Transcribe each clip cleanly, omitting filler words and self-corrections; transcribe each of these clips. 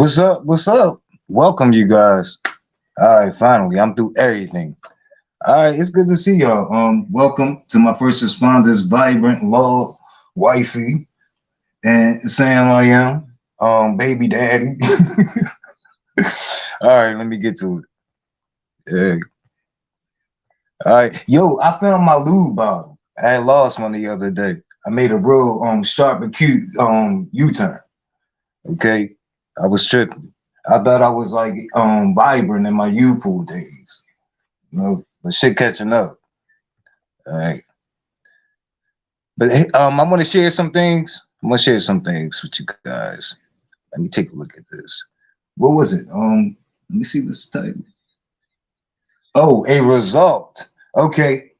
What's up? What's up? Welcome, you guys. All right, finally, I'm through everything. All right, it's good to see y'all. Welcome to my first responders, vibrant, law, wifey, and Sam. I am, baby daddy. All right, let me get to it. All right, yo, I found my lube bottle. I had lost one the other day. I made a real sharp and cute U-turn. Okay, I was tripping. I thought I was like vibrant in my youthful days, but shit catching up. All right. But hey, I want to share some things. I'm gonna share some things with you guys. Let me take a look at this. What was it? Let me see this title. Oh, a result. Okay.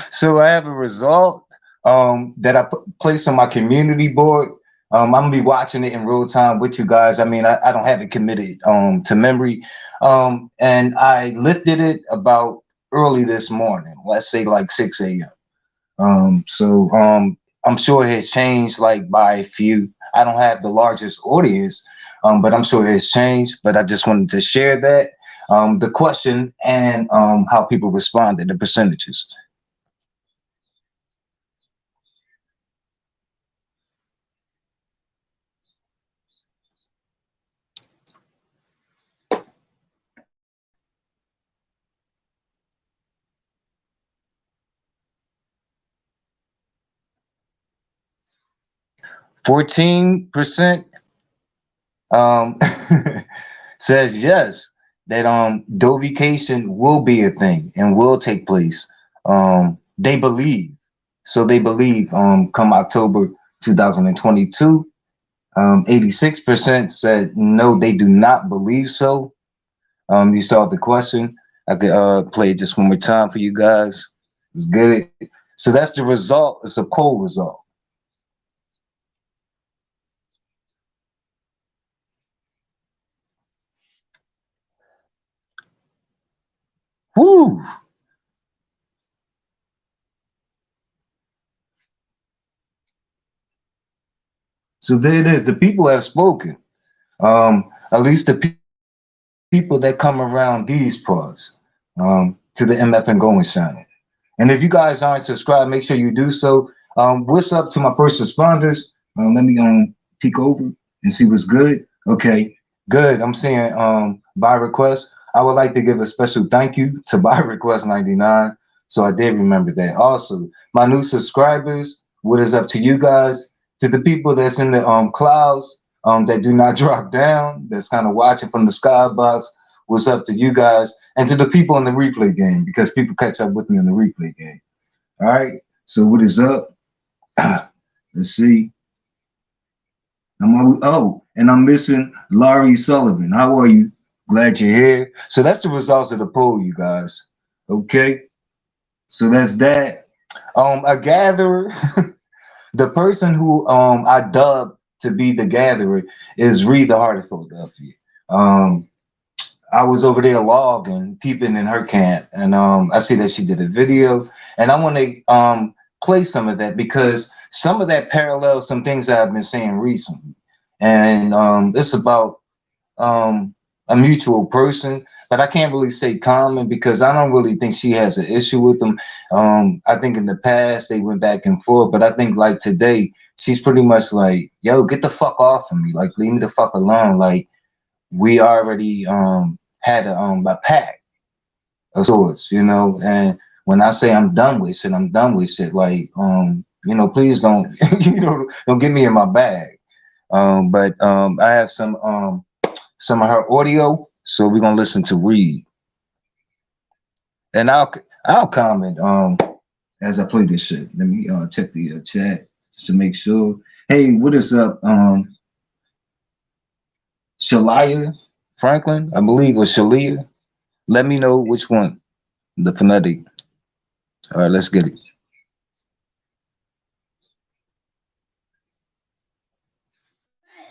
So I have a result that placed on my community board. I'm gonna be watching it in real time with you guys. I mean, I don't have it committed to memory. And I lifted it about early this morning. Let's say like 6 a.m. So I'm sure it has changed like by a few. I don't have the largest audience, but I'm sure it has changed. But I just wanted to share that the question and how people responded, the percentages. 14% um, says yes, that dovication will be a thing and will take place. They believe. So they believe come October 2022. 86% said no, they do not believe so. You saw the question. I could play it just one more time for you guys. Let's get it. So that's the result. It's a poll result. Woo! So there it is. The people have spoken. At least the people that come around these parts to the MF and Going channel. And if you guys aren't subscribed, make sure you do so. What's up to my first responders? Let me peek over and see what's good. Okay, good. I'm seeing by request. I would like to give a special thank you to by request 99. So I did remember that. Also, my new subscribers, what is up to you guys? To the people that's in the clouds that do not drop down, that's kind of watching from the skybox, what's up to you guys? And to the people in the replay game, because people catch up with me in the replay game. All right. So what is up? Let's see. And I'm missing Laurie Sullivan. How are you? Glad you're here. So that's the results of the poll, you guys. Okay. So that's that. A gatherer, the person who I dubbed to be the gatherer is Reed the Heart of Philadelphia. Um, I was over there logging, peeping in her camp, and I see that she did a video, and I want to play some of that because some of that parallels some things that I've been saying recently, and it's about a mutual person, but I can't really say common because I don't really think she has an issue with them. I think in the past they went back and forth, but I think like today she's pretty much like, "Yo, get the fuck off of me! Like, leave me the fuck alone!" Like we already had a pact of sorts, and when I say I'm done with shit, I'm done with shit. Like, please don't, don't get me in my bag. But I have some of her audio, so we're gonna listen to Reed, and I'll comment as I play this shit. Let me check the chat just to make sure. Hey, what is up, Shalia Franklin? I believe, or Shalia. Let me know which one, the phonetic. All right, let's get it.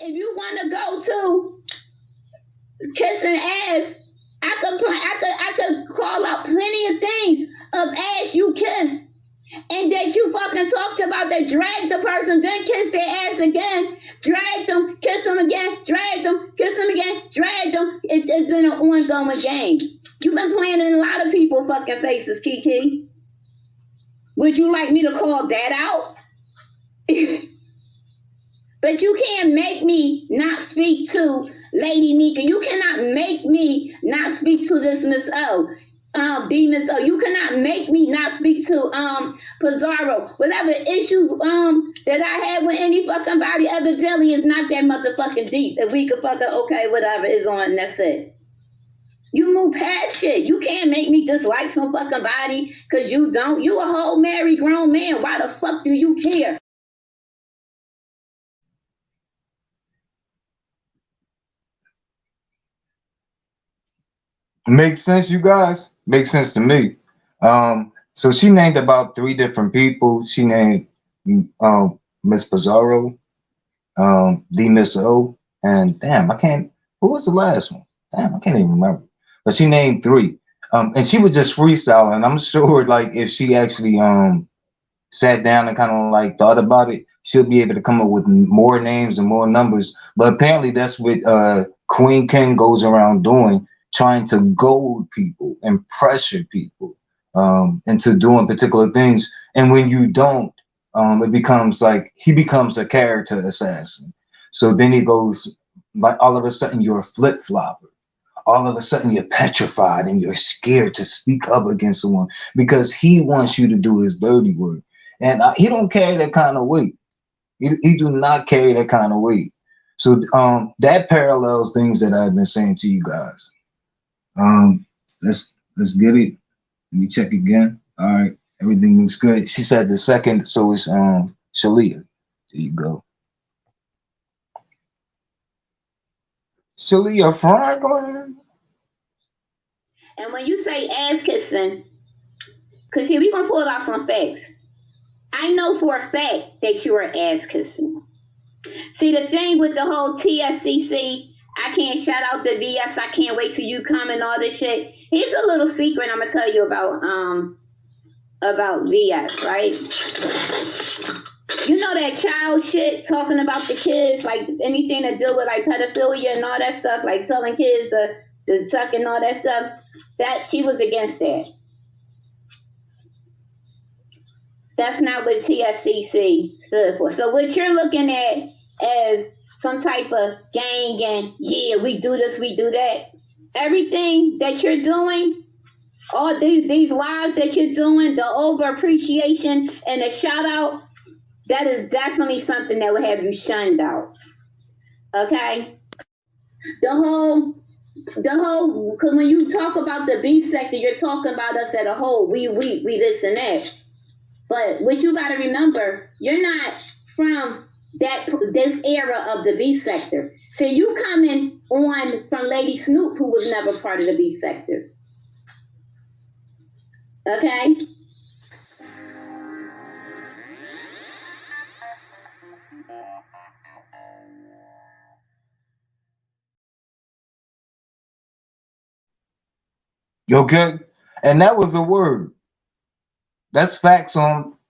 If you want to go to kissing ass, I could call out plenty of things of ass you kissed and that you fucking talked about that drag the person, then kiss their ass again, drag them, kiss them again, drag them, kiss them again, drag them. It's been an ongoing game. You've been playing in a lot of people's fucking faces, Kiki. Would you like me to call that out? But you can't make me not speak to Lady Nika. You cannot make me not speak to this Miss O. D Miss O. You cannot make me not speak to Pizarro. Whatever issues that I had with any fucking body, evidently is not that motherfucking deep. If we could fucking okay, whatever is on, and that's it. You move past shit. You can't make me dislike some fucking body because you don't. You a whole married grown man. Why the fuck do you care? Makes sense, you guys? Makes sense to me. So she named about 3 different people. She named Miss Pizarro, D Miss O, and damn, I can't. Who was the last one? Damn, I can't even remember. But she named 3. And she was just freestyling. I'm sure, like, if she actually sat down and kind of like thought about it, she'll be able to come up with more names and more numbers. But apparently, that's what Queen King goes around doing, trying to goad people and pressure people into doing particular things. And when you don't, it becomes like he becomes a character assassin. So then he goes, like, all of a sudden you're a flip-flopper. All of a sudden you're petrified and you're scared to speak up against someone because he wants you to do his dirty work. And he don't carry that kind of weight. He do not carry that kind of weight. So that parallels things that I've been saying to you guys. Let's get it. Let me check again. All right, everything looks good. She said the second, so it's Shalia. There you go. Shalia Franklin. And when you say ass kissing, because here we gonna pull out some facts. I know for a fact that you are ass kissing. See, the thing with the whole TSCC, I can't shout out the VS. I can't wait till you come and all this shit. Here's a little secret I'm gonna tell you about VS, right? You know that child shit, talking about the kids, like anything to do with like pedophilia and all that stuff, like telling kids to suck and all that stuff. That she was against that. That's not what TSCC stood for. So what you're looking at as some type of gang and yeah, we do this, we do that. Everything that you're doing, all these lives that you're doing, the over appreciation and the shout out, that is definitely something that would have you shunned out. Okay? The whole, because when you talk about the B sector, you're talking about us as a whole. We this and that. But what you got to remember, you're not from this era of the B sector. So you coming on from Lady Snoop, who was never part of the B sector. Okay? Okay? And that was the word. That's facts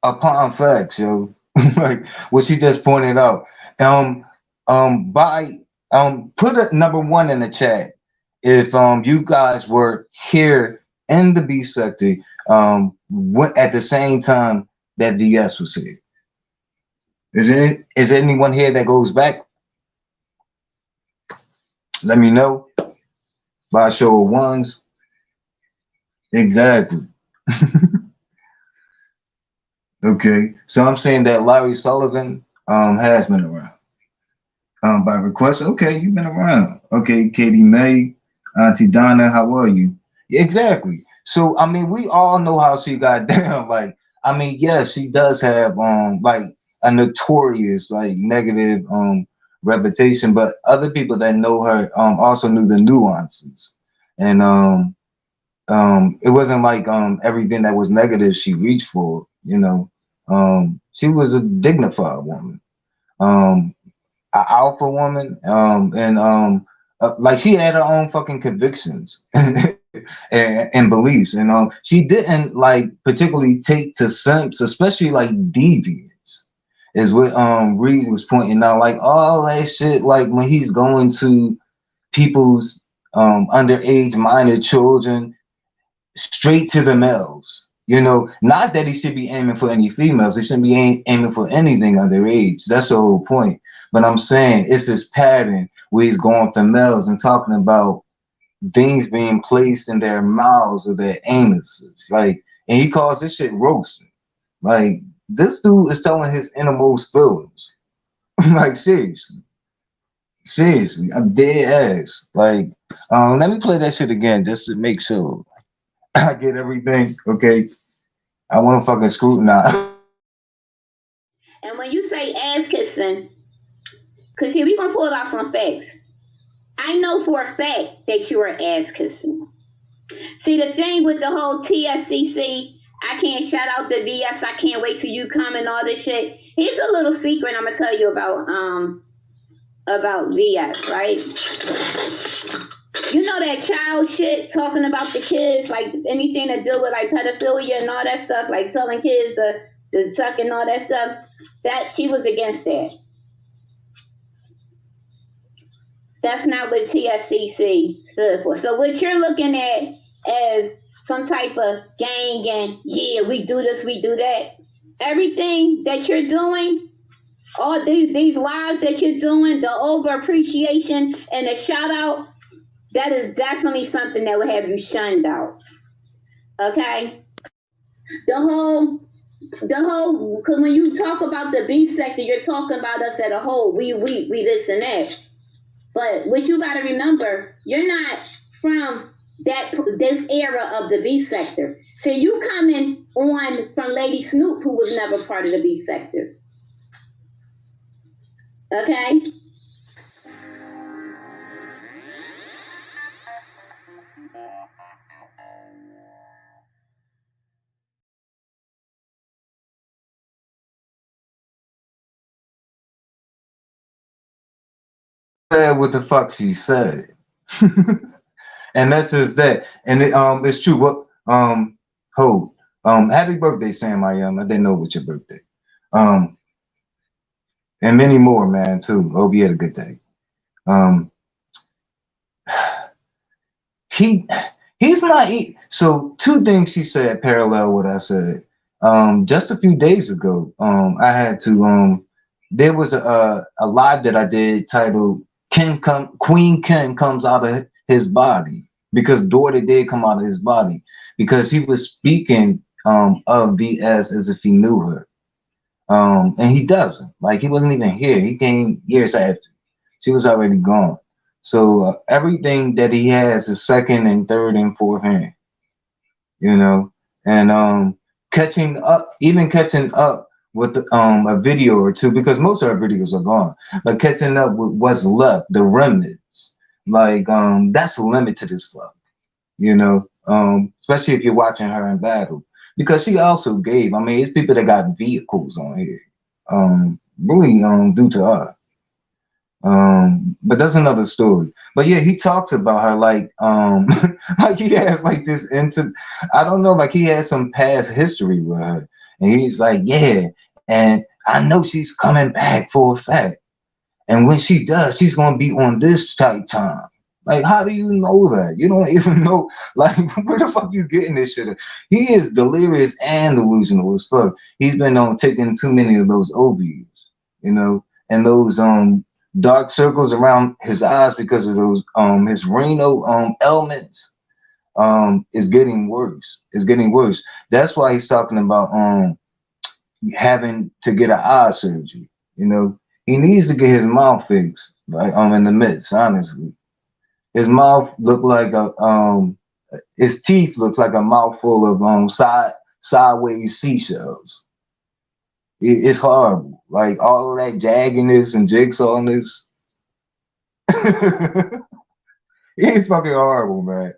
upon facts, yo. Like what she just pointed out. Put a number 1 in the chat if you guys were here in the B sector at the same time that VS was here. Is there anyone here that goes back? Let me know by a show of ones. Exactly. Okay, so I'm saying that Larry Sullivan has been around by request. Okay, you've been around. Okay, Katie May, Auntie Donna, how are you? Exactly. So I mean, we all know how she got down. Like, I mean, yes, she does have like a notorious like negative reputation, but other people that know her also knew the nuances, and it wasn't like everything that was negative she reached for, you know. She was a dignified woman, an alpha woman, and like she had her own fucking convictions and beliefs, and she didn't like particularly take to simps, especially like deviants, is what Reed was pointing out, like all that shit, like when he's going to people's underage minor children straight to the males. You know, not that he should be aiming for any females. He shouldn't be aiming for anything underage. That's the whole point. But I'm saying it's this pattern where he's going for males and talking about things being placed in their mouths or their anuses. Like, and he calls this shit roasting. Like, this dude is telling his innermost feelings. Like, seriously. Seriously, I'm dead ass. Like, let me play that shit again just to make sure I get everything. Okay. I want to fucking scrutinize. And when you say ass kissing, because here we gonna pull out some facts. I know for a fact that you are ass kissing. See, the thing with the whole TSCC, I can't shout out the VS. I can't wait till you come and all this shit. Here's a little secret I'm gonna tell you about VS, right? You know that child shit, talking about the kids, like anything to do with like pedophilia and all that stuff, like telling kids to suck and all that stuff. That she was against that. That's not what TSCC stood for. So what you're looking at as some type of gang and yeah, we do this, we do that. Everything that you're doing, all these lives that you're doing, the over appreciation and the shout out, that is definitely something that will have you shunned out. Okay? The whole, because when you talk about the B sector, you're talking about us as a whole. We this and that. But what you got to remember, you're not from this era of the B sector. So you coming on from Lady Snoop, who was never part of the B sector. Okay? What the fuck she said. And that's just that. And it's true. What happy birthday, Sam. I didn't know what your birthday. And many more, man, too. Hope you had a good day. He's not so two things she said parallel what I said. Just a few days ago, I had to there was a live that I did titled Queen Ken Comes Out of His Body, because daughter did come out of his body, because he was speaking of VS as if he knew her. And he doesn't. Like, he wasn't even here. He came years after. She was already gone. So everything that he has is second and third and fourth hand, you know, and catching up with a video or two, because most of our videos are gone, but catching up with what's left, the remnants, like that's the limit to this vlog, you know, especially if you're watching her in battle, because she also gave, I mean, it's people that got vehicles on here, really due to her. But that's another story. But yeah, he talks about her like like he has like this I don't know, like he has some past history with her. And he's like, yeah, and I know she's coming back for a fact. And when she does, she's gonna be on this tight time. Like, how do you know that? You don't even know, like, where the fuck you getting this shit? He is delirious and delusional as fuck. He's been taking too many of those OBs, you know, and those dark circles around his eyes because of those his renal ailments is getting worse. It's getting worse. That's why he's talking about having to get an eye surgery. You know, he needs to get his mouth fixed, like in the midst, honestly. His mouth look like his teeth looks like a mouthful of sideways seashells. It's horrible. Like all of that jaggedness and jigsawness. It's fucking horrible, man.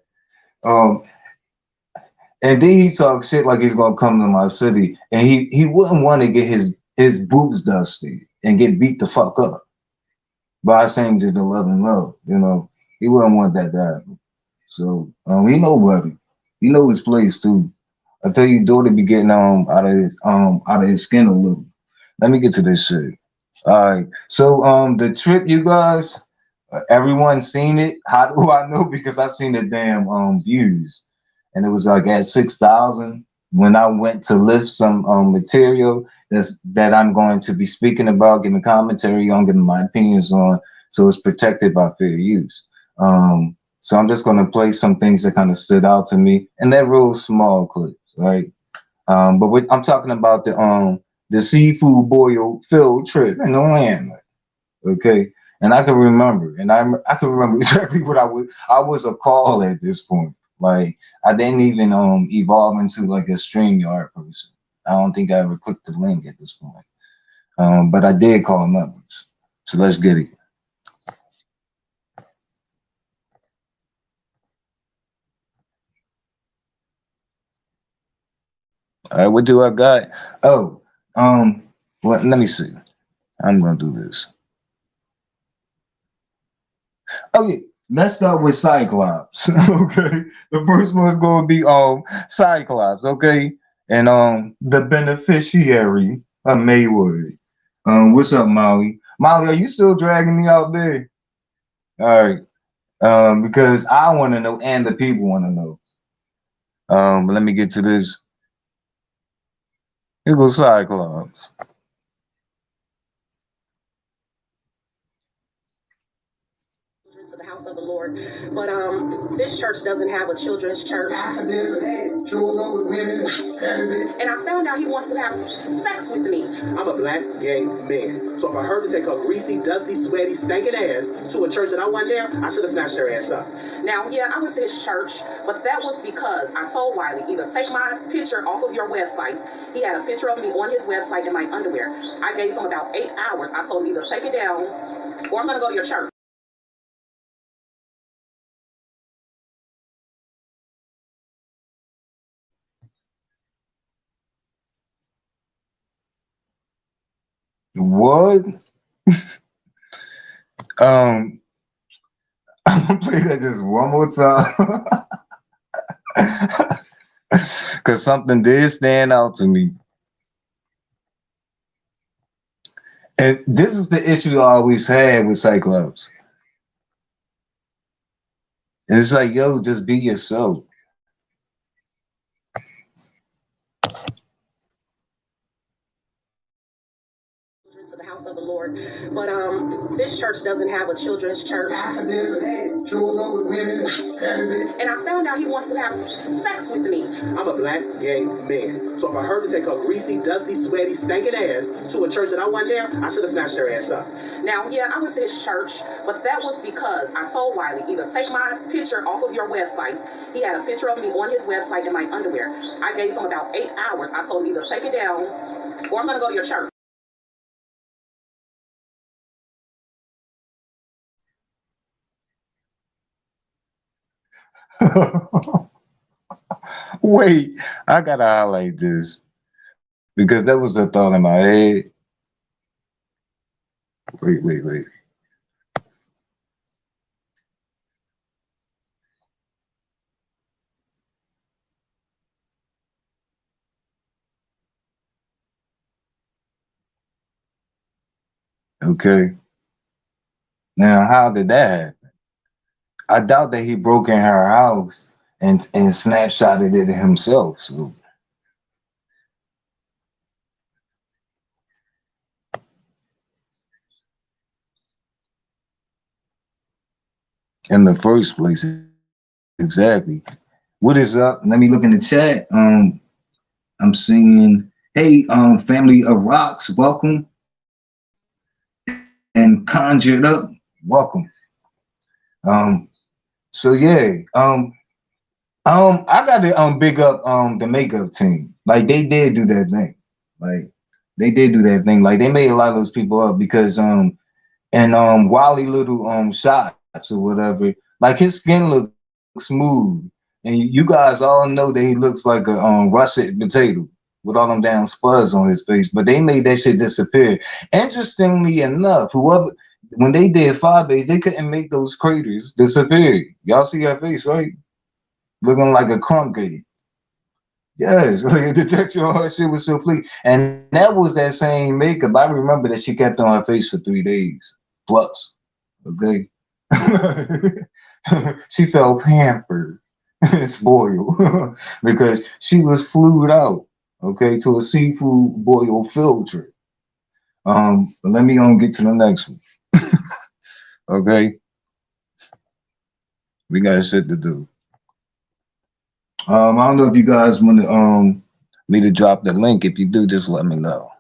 And then he talks shit like he's gonna come to my city, and he wouldn't want to get his boobs dusty and get beat the fuck up by saying to the love and love, you know. He wouldn't want that to happen. So he know buddy. He know his place too. I tell you, daughter be getting out of his skin a little. Let me get to this shit. All right. So the trip, you guys, everyone seen it. How do I know? Because I seen the damn views. and it was like at 6,000 when I went to lift some material that I'm going to be speaking about, giving commentary on, giving my opinions on, so it's protected by fair use. So I'm just going to play some things that kind of stood out to me, and they're real small clips, right? But I'm talking about the seafood boil field trip in the land, okay? And I can remember, I can remember exactly what I was a call at this point. Like I didn't even evolve into like a StreamYard person. I don't think I ever clicked the link at this point. But I did call numbers. So let's get it. All right, what do I got? Oh, well, let me see. I'm gonna do this. Oh yeah, let's start with Cyclops. Okay, the first one's gonna be Cyclops. Okay, and the beneficiary of Maywood. What's up, Molly? Molly, are you still dragging me out there? All right, because I want to know and the people want to know. But let me get to this. Here goes Cyclops. To the house of the Lord, but this church doesn't have a children's church. And I found out he wants to have sex with me. I'm a black gay man, so if I heard to take a greasy, dusty, sweaty, stinking ass to a church that I wasn't there, I should have snatched her ass up. Now, yeah, I went to his church, but that was because I told Wiley, either take my picture off of your website. He had a picture of me on his website in my underwear. I gave him about 8 hours. I told him either take it down or I'm gonna go to your church. What? I'm gonna play that just one more time. Cause something did stand out to me. And this is the issue I always had with Cyclops. It's like, yo, just be yourself. To the house of the Lord, but this church doesn't have a children's church. And I found out he wants to have sex with me. I'm a black gay man, so if I heard to take a greasy, dusty, sweaty, stinking ass to a church that I wasn't there, I should have snatched her ass up. Now, yeah, I went to his church, but that was because I told Wiley, either take my picture off of your website. He had a picture of me on his website in my underwear. I gave him about 8 hours. I told him either take it down or I'm gonna go to your church. Wait, I gotta highlight this because that was a thought in my head. Wait. Okay. Now, how did that happen? I doubt that he broke in her house and snapshotted it himself. So in the first place, exactly. What is up? Let me look in the chat. I'm seeing, hey, family of rocks, welcome. And conjured up, welcome. So yeah, I got to big up the makeup team. Like they did do that thing. Like they did do that thing. Like they made a lot of those people up because and Wally little shots or whatever. Like his skin looks smooth, and you guys all know that he looks like a russet potato with all them damn spuds on his face. But they made that shit disappear. Interestingly enough, when they did Fabe, they couldn't make those craters disappear. Y'all see her face, right? Looking like a crumb cake. Yes, like the texture on her shit was so fleek. And that was that same makeup. I remember that she kept on her face for 3 days plus. Okay. She felt pampered. it's boiled because she was flued out, okay, to a seafood boil filter. But let me get to the next one. Okay, we got shit to do. I don't know if you guys want to me to drop the link. If you do, just let me know.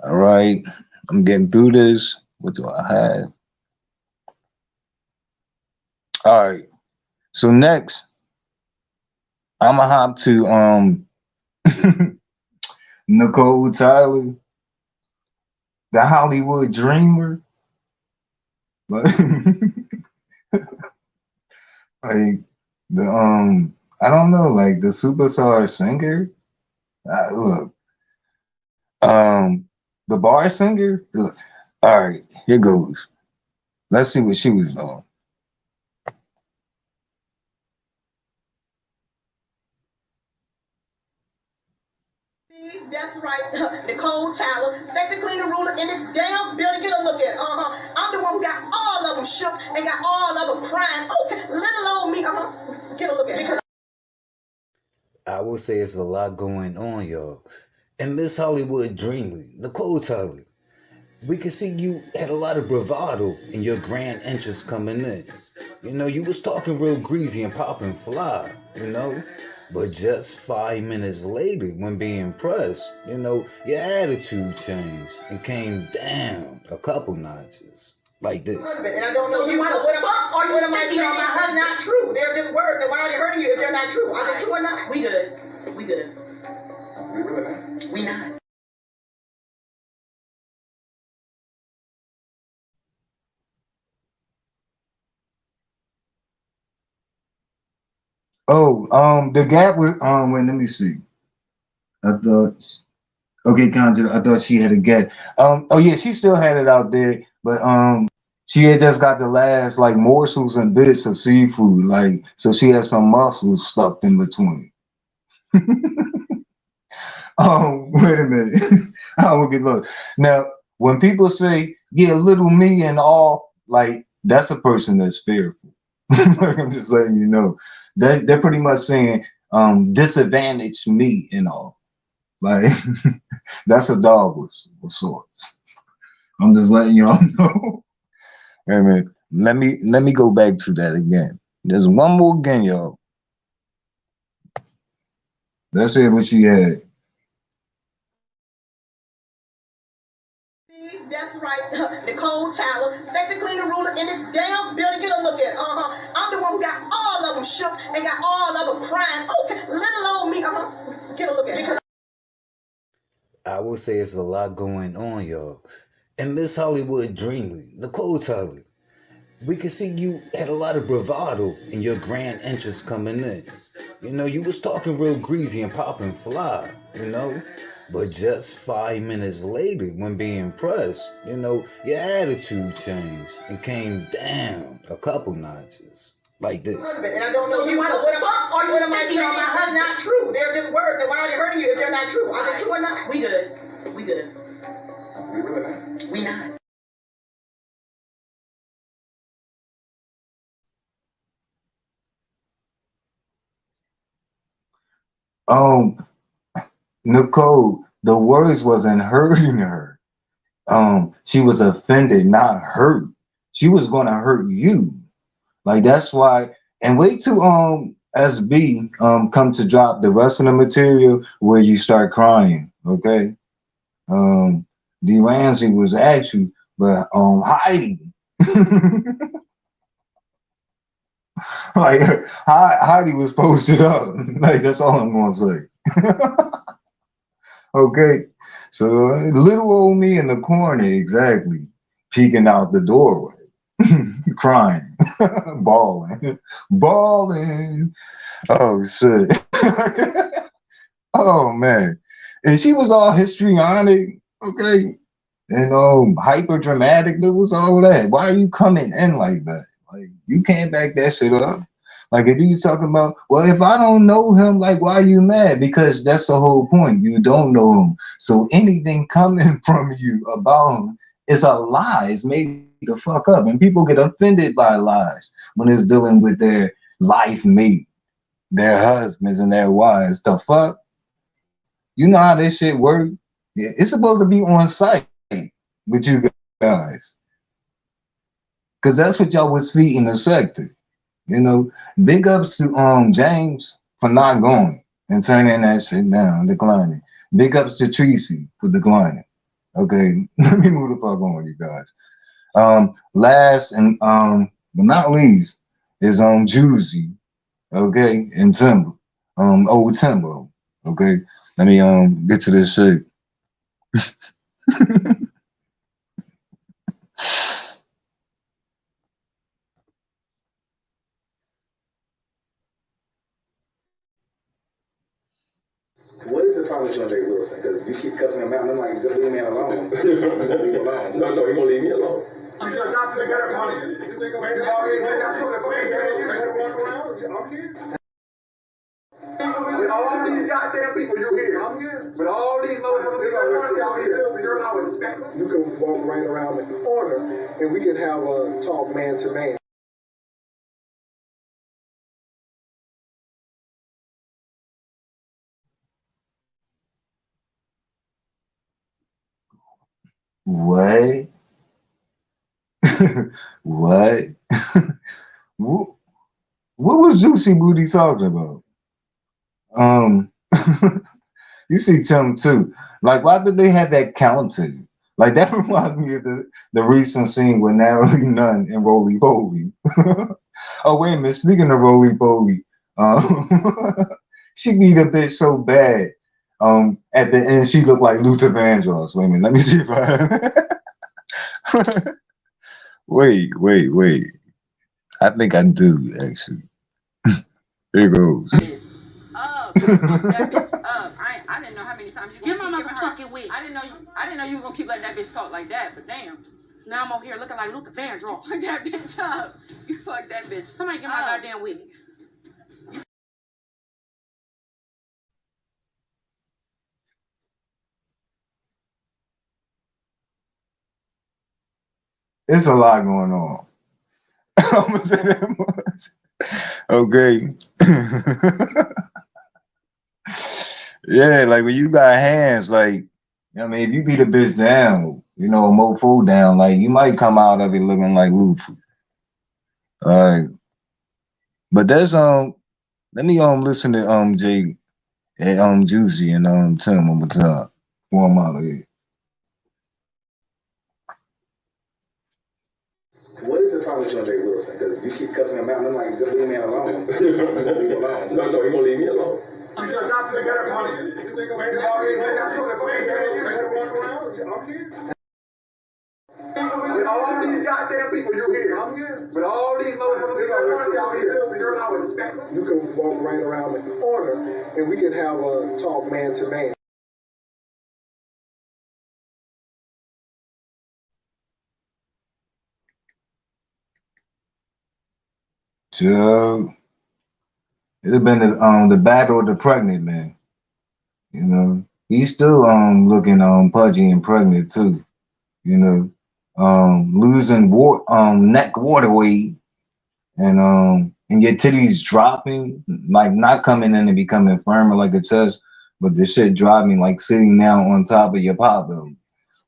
All right, I'm getting through this. What do I have? All right. So next, I'm gonna hop to Nicole Tyler, the Hollywood Dreamer. Like, like the I don't know, like the superstar singer. Look, the bar singer. Look, all right, here goes. Let's see what she was on. That's right, Nicole Tyler, sexy cleaner ruler in the damn building. Get a look at it. I'm the one who got all of them shook and got all of them crying. Okay, let alone me. Get a look at it. Because I will say it's a lot going on, y'all. And Miss Hollywood Dreamer, Nicole Tyler, we can see you had a lot of bravado in your grand entrance coming in. You know, you was talking real greasy and popping fly, you know? But just 5 minutes later, when being pressed, you know, your attitude changed and came down a couple notches. Like this. And I don't know you want to what am I saying? That's not true. They're just words. And why are they hurting you if they're not true? Are they true or not? We good. We good. We really not. We not. Oh, the gap with wait, let me see. I thought okay, Conjure, I thought she had a gap. Oh yeah, she still had it out there, but she had just got the last like morsels and bits of seafood, like so she had some mussels stuffed in between. Wait a minute. I will get look. Now, when people say, yeah, little me and all, like that's a person that's fearful. Like I'm just letting you know. They're pretty much saying disadvantage me and all. Like that's a dog with sorts. I'm just letting y'all know. Wait a minute. Let me go back to that again. There's one more again, y'all. Let's see what she had. That's right, Nicole Tyler, sexy cleaner ruler in the damn building. Get a look at it. I'm the one who got all of them shook and got all of them crying. Okay, let alone me. Get a look at it. I will say it's a lot going on, y'all. And Miss Hollywood Dreamer, Nicole Tyler, we can see you had a lot of bravado in your grand entrance coming in. You know, you was talking real greasy and popping fly, you know? But just 5 minutes later, when being pressed, you know, your attitude changed and came down a couple notches. Like this. And I don't know you want to what am I saying? That's not true. They're just words. And why are they hurting you if they're not true? Are they true or not? We good. We good. We really not. We not. Nicole, the words wasn't hurting her. She was offended, not hurt. She was gonna hurt you. Like that's why. And wait till SB come to drop the rest of the material where you start crying. Okay. D Ramsey was at you, but Heidi. Like Heidi was posted up. Like that's all I'm gonna say. Okay, so little old me in the corner, exactly, peeking out the doorway, crying, bawling. Oh shit! Oh man, and she was all histrionic, okay, and hyper dramatic. It was all that. Why are you coming in like that? Like you can't back that shit up. Like if you talking about, well, if I don't know him, like why are you mad? Because that's the whole point. You don't know him. So anything coming from you about him is a lie. It's made the fuck up. And people get offended by lies when it's dealing with their life mate. their husbands and their wives. The fuck? You know how this shit work? Yeah, it's supposed to be on site with you guys. Cause that's what y'all was feeding the sector. You know, big ups to James for not going and turning that shit down, declining. Big ups to Tracy for declining. Okay, let me move the fuck on, you guys. Last and but not least is Juicy, okay, and Timber. Old Timber. Okay. Let me get to this shit. What is the problem with John J. Wilson? Because you keep cussing him out, and I'm like, just leave me alone. Leave me alone. No, he gonna leave me alone. I'm here. With all these goddamn people, you here. I'm here. With all these motherfuckers, you're not respectful. You can walk right around the corner, and we can have a talk man to man. What? What? what? What was Juicy Booty talking about? Um, you see Tim too. Like, why did they have that counted? Like that reminds me of the recent scene with Natalie Nunn and Roly Poly. Oh wait a minute. Speaking of Roly Poly, she beat a bitch so bad. At the end, she looked like Luther Vandross. Wait a minute. Let me see if I. wait. I think I do actually. Here goes. That bitch up. I didn't know how many times you give my motherfucking wig. I didn't know you was gonna keep letting that bitch talk like that, but damn. Now I'm over here looking like Luther Vandross. Fuck that bitch up. You fuck that bitch. Somebody get my goddamn wig. It's a lot going on. I'm gonna say that much. Okay. Yeah, like when you got hands, like you know what I mean, if you beat a bitch down, you know, a mofo down, like you might come out of it looking like Luffy. Alright. But that's let me listen to Jay and Juicy and Tim one more time. For I'm out of here. What is the problem with John J. Wilson? Because you keep cussing him out, and I'm like, just leave me alone. Leave me alone. No, he gonna leave me alone. I'm here. With all these goddamn people, you here. I'm here. With all these motherfuckers, you're not respectful. You can walk right around the corner, and we can have a talk man to man. So it'd have been the battle of the pregnant man. You know, he's still looking pudgy and pregnant too. You know, losing neck water weight and your titties dropping, like not coming in and becoming firmer like a chest, but the shit dropping like sitting down on top of your pot belly.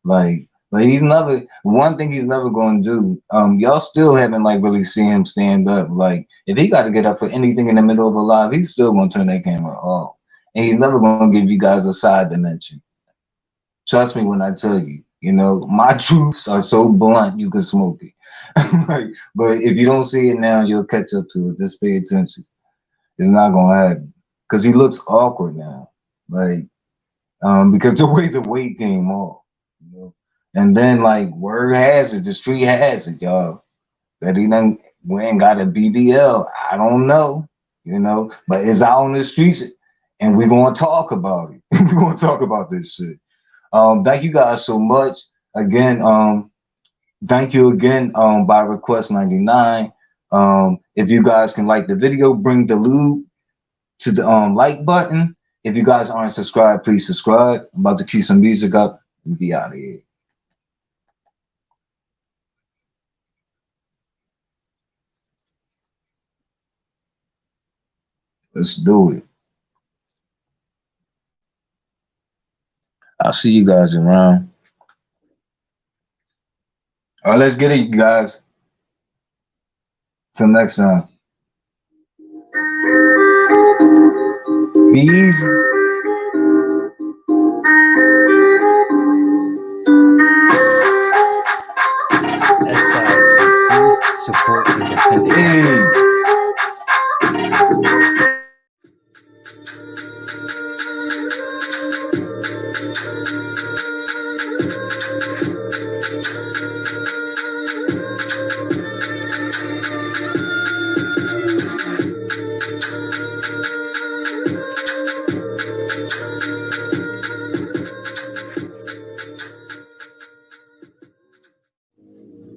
Like he's never one thing he's never gonna do. Y'all still haven't like really seen him stand up. Like if he got to get up for anything in the middle of a live, he's still gonna turn that camera off, and he's never gonna give you guys a side dimension. Trust me when I tell you. You know my truths are so blunt you can smoke it. Like, but if you don't see it now, you'll catch up to it. Just pay attention. It's not gonna happen because he looks awkward now. Like because the way the weight came off. You know? And then like word has it, the street has it, y'all, that he done went and got a BBL. I don't know, you know, but it's out on the streets and we're gonna talk about it. We're gonna talk about this shit. Thank you guys so much. Again, thank you again by request 99. If you guys can like the video, bring the lube to the like button. If you guys aren't subscribed, please subscribe. I'm about to cue some music up and be out of here. Let's do it. I'll see you guys around. All right, let's get it, you guys. Till next time. Be easy. SICC, support independent. Hey.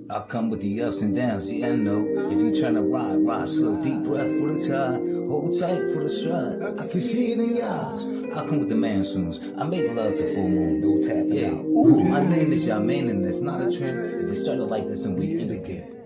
I come with the ups and downs, yeah, I know. If you tryna ride slow, deep breath for the tide, hold tight for the stride. I can see it in your eyes. I come with the monsoons. I make love to full moon, no tapping out. Ooh, my name is Yaman and it's not a trend. If we started like this, then we end again.